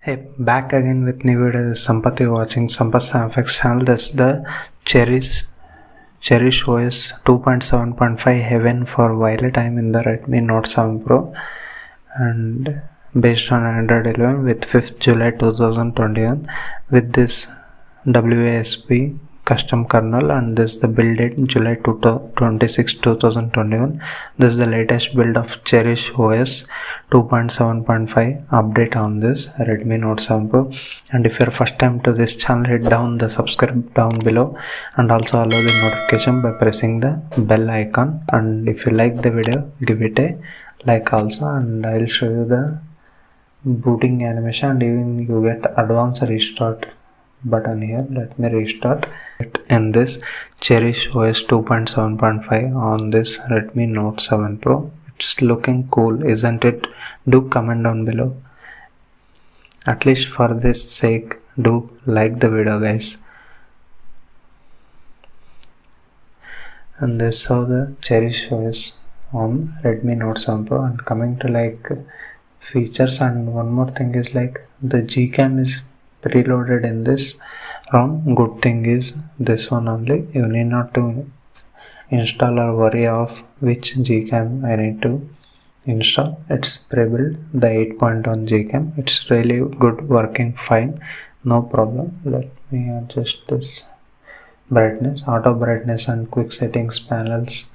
Hey, back again with new video. This is Sampath. You're watching Sampath FX channel. This is the Cherish OS 2.7.5 Heaven for Violet. I'm in the Redmi Note 7 Pro and based on Android 11 with 5th July 2021 with this WASP custom kernel, and this is the build date July 26, 2021. This is the latest build of Cherish OS 2.7.5 update on this Redmi Note 7 Pro. And if you're first time to this channel, hit down the subscribe down below and also allow the notification by pressing the bell icon. And if you like the video, give it a like also, and I'll show you the booting animation, and even you get advanced restart button here. Let me restart it in this Cherish OS 2.7.5 on this Redmi Note 7 Pro. It's looking cool, isn't it? Do comment down below. At least for this sake, do like the video, guys. And this is how the Cherish OS on Redmi Note 7 Pro. And coming to like features, and one more thing is like the Gcam is preloaded in this ROM. Good thing is this one only. You need not to install or worry of which Gcam I need to install. It's pre-built, the 8.1 Gcam. It's really good, working fine, no problem. Let me adjust this brightness, auto brightness and quick settings panels.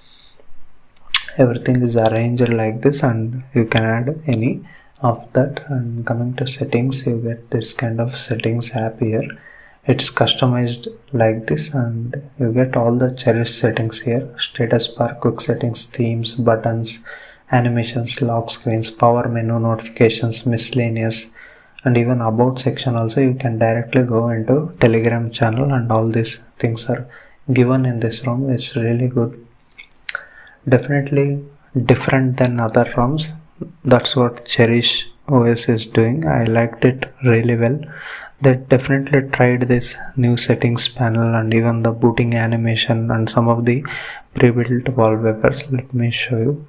Everything is arranged like this, and you can add any of that. And coming to settings, you get this kind of settings app here. It's customized like this, and you get all the Cherish settings here: status bar, quick settings, themes, buttons, animations, lock screens, power menu, notifications, miscellaneous, and even about section also. You can directly go into Telegram channel, and all these things are given in this ROM. It's really good, definitely different than other ROMs. That's what Cherish OS is doing. I liked it really well. They definitely tried this new settings panel and even the booting animation and some of the pre-built wallpapers. Let me show you.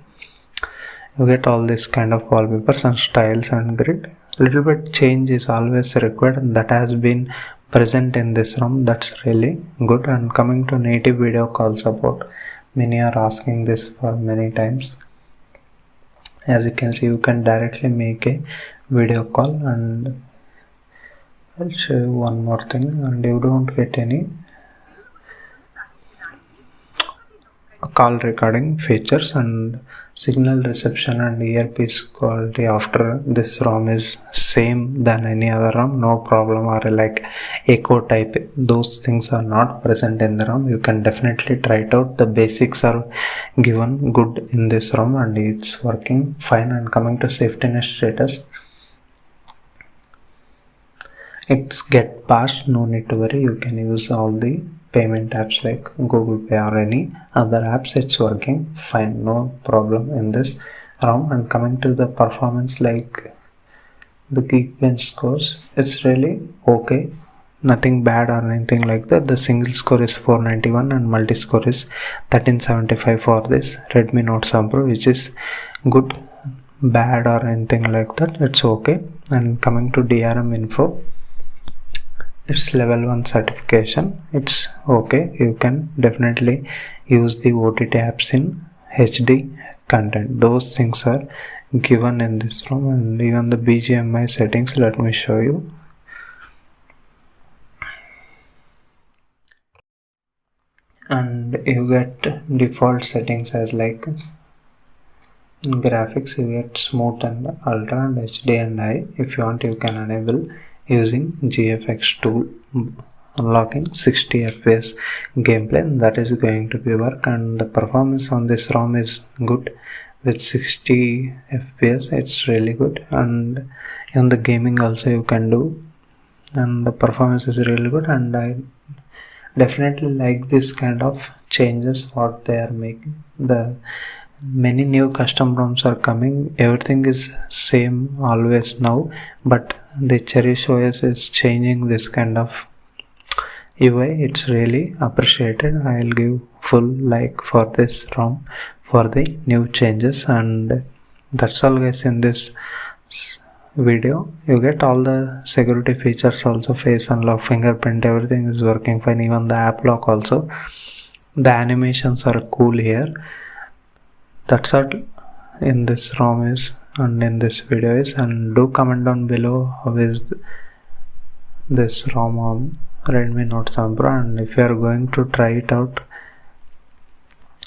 You get all this kind of wallpapers and styles and grid. Little bit change is always required, and that has been present in this ROM. That's really good. And coming to native video call support, many are asking this for many times. As you can see, you can directly make a video call, and I'll show you one more thing, and you don't get any call recording features, and signal reception and earpiece quality after this ROM is same than any other ROM, no problem. Or like echo type, those things are not present in the ROM. You can definitely try it out. The basics are given good in this ROM, and it's working fine. And coming to safety net status, it's get passed, no need to worry. You can use all the payment apps like Google Pay or any other apps. It's working fine, no problem in this ROM. And coming to the performance, like the Geekbench scores, it's really okay, nothing bad or anything like that. The single score is 491 and multi score is 1375 for this Redmi Note 7 Pro, which is good. Bad or anything like that, it's okay. And coming to DRM info, it's level 1 certification. It's okay. You can definitely use the OTT apps in HD content. Those things are given in this ROM. And even the BGMI settings, let me show you. And you get default settings as like in graphics, you get smooth and ultra and HD and high. If you want, you can enable using GFX tool, unlocking 60 FPS gameplay. That is going to be work, and the performance on this ROM is good with 60 FPS. It's really good, and in the gaming also you can do, and the performance is really good. And I definitely like this kind of changes what they are making. The many new custom ROMs are coming. Everything is same always now, but the Cherish OS is changing this kind of UI. It's really appreciated. I'll give full like for this ROM for the new changes. And that's all, guys, in this video, you get all the security features also, face unlock, fingerprint, everything is working fine, even the app lock also. The animations are cool here. That's all in this ROM is, and in this video is. And do comment down below how is this ROM on Redmi Note 7 Pro, and if you are going to try it out,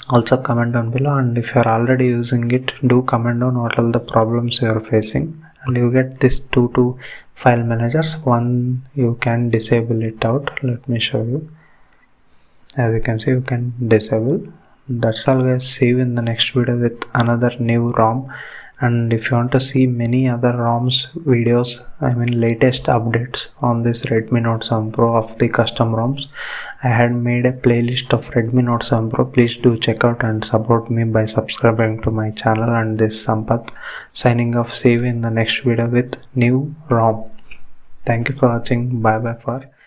also comment down below. And if you are already using it, do comment down what all the problems you are facing. And you get this 2 file managers. One, you can disable it out. Let me show you. As you can see, you can disable. That's all guys. See you in the next video with another new ROM. And if you want to see many other ROMs videos, latest updates on this Redmi Note 7 Pro of the custom ROMs, I had made a playlist of Redmi Note 7 Pro. Please do check out and support me by subscribing to my channel. And this Sampath signing off. See you in the next video with new ROM. Thank you for watching. Bye bye for